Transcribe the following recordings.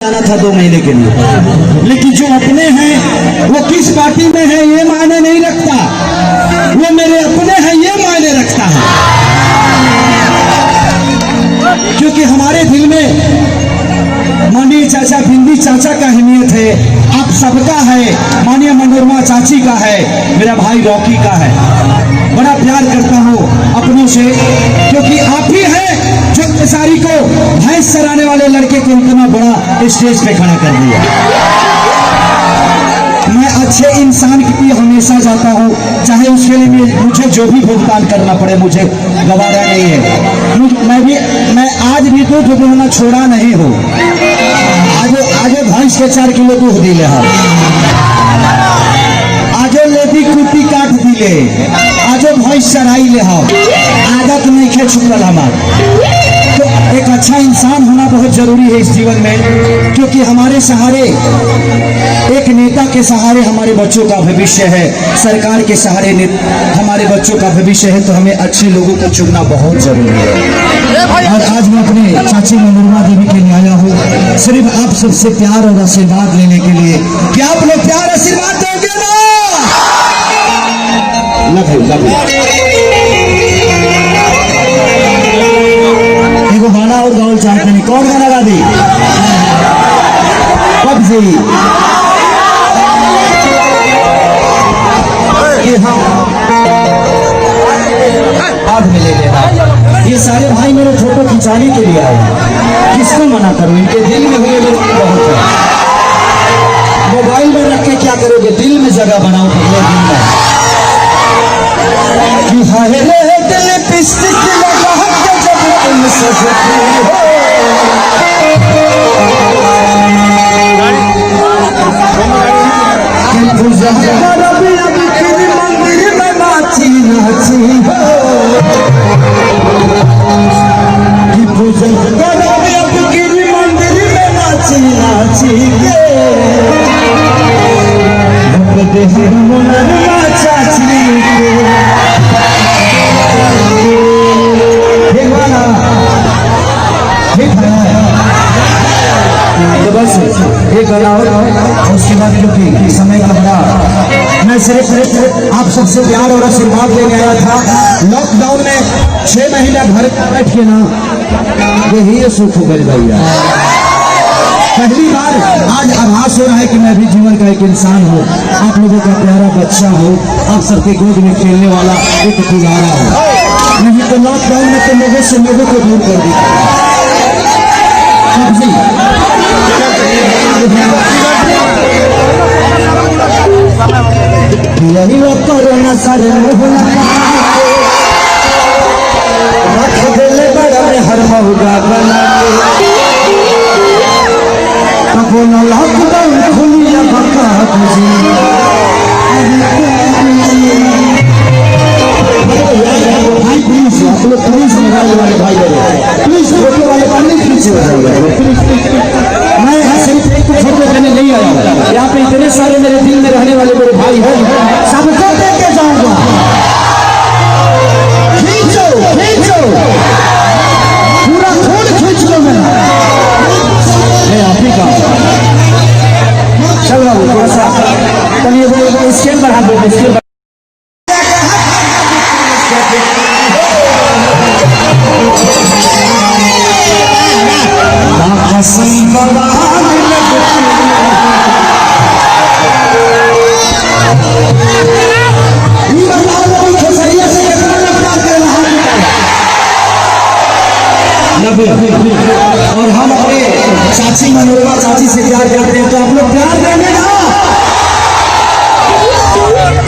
आना था 2 महीने के लिए, लेकिन जो अपने हैं वो किस पार्टी में है ये मायने नहीं रखता, वो मेरे अपने हैं ये मायने रखता है। क्योंकि हमारे दिल में माननीय चाचा बिंदी चाचा का अहमियत है, आप सबका है, माननीय मनोरमा चाची का है, मेरा भाई रॉकी का है। बड़ा प्यार करता हूँ अपनों से, क्योंकि आप ही हैं जो खेसारी को भैंस चराने वाले लड़के को इतना बड़ा स्टेज पे खड़ा कर दिया। मैं अच्छे इंसान के लिए हमेशा जाता हूँ, चाहे उसके लिए मुझे जो भी भुगतान करना पड़े, मुझे गवारा नहीं है। मैं आज भी दूध दुहना छोड़ा नहीं हूँ। आगे भैंस के 4 किलो दूध दिले हम, आगे लेदी कुटी काट दिले, आजो भैंस चराई ले हम, आदत नहीं खे छुटल हमार। तो एक अच्छा इंसान होना बहुत जरूरी है इस जीवन में, क्योंकि हमारे सहारे, एक नेता के सहारे हमारे बच्चों का भविष्य है, सरकार के सहारे हमारे बच्चों का भविष्य है। तो हमें अच्छे लोगों को चुनना बहुत जरूरी है। और आज मैं अपने चाची मनोरमा देवी के लिए आया हूँ सिर्फ आप सबसे प्यार और आशीर्वाद लेने के लिए। क्या आप लोग प्यार आशीर्वाद दोगे ना? लव एगो गाना और गाँव चाहते नहीं, कौन गाना गा दी? पबजी आज में ले लेना। ये सारे भाई मेरे फोटो खिंचाने के लिए आए, किसको मना करूं? इनके दिल में हुए मेरे बहुत है। मोबाइल में रख के क्या करोगे? दिल में जगह बनाओ पहले दिन में। उसके बाद क्योंकि समय का बड़ा, मैं सिर्फ आप सबसे प्यार और आशीर्वाद लेके आया था। लॉकडाउन में 6 महीना घर बैठ के ना यही सुख हो गई भैया। पहली बार आज आभास हो रहा है कि मैं भी जीवन का एक इंसान हूँ, आप लोगों का प्यारा बच्चा हूँ, आप सबके गोद में खेलने वाला एक दुलारा हूँ। नहीं तो लॉकडाउन में तो लोगों से लोगों को दूर कर दिया। यही वो कोरोना सारे रख दिले बड़ा में हर मौका बना के लॉकडाउन खुलिया बता भाई प्लीज आप लोग प्लीज मोबाइल वाले भाई प्लीज फोटो वाले पानी पीछे हो जाएगा। मैं सिर्फ एक फोटो लेने नहीं आया, यहाँ पे इतने सारे मेरे दिल में रहने वाले मेरे भाई हैं, सबको देके जाऊंगा। खींचो खींचो पूरा खून खींच लो मेरा, मैं आप ही का। चल रहा हूँ थोड़ा सा, चलिए वो स्केल बढ़ा दो, स्केल और हम अपने चाची मनोरमा चाची से प्यार करते हैं, तो आप लोग प्यार करेंगे ना?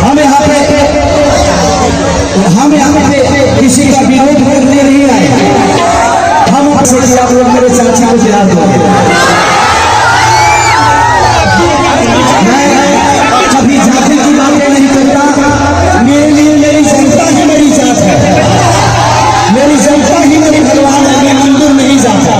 हम यहाँ पे किसी का विरोध करने नहीं आए, हम आपसे आप लोग मेरे चाची को प्यार दोगे। मैं कभी जाति की बातें नहीं करता, मेरे लिए मेरी जनता ही मेरी जात है, मेरी जनता ही मेरी भगवान है, मैं मंदिर नहीं जाता।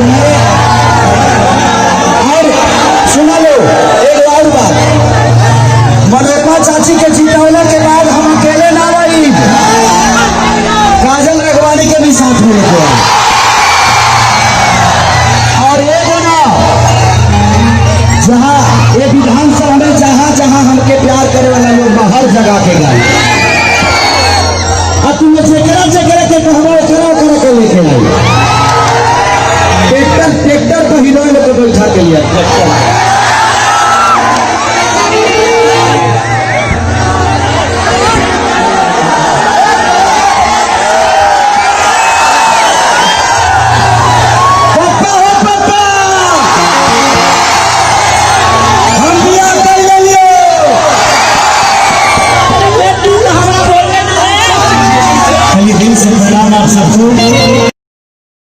मेरे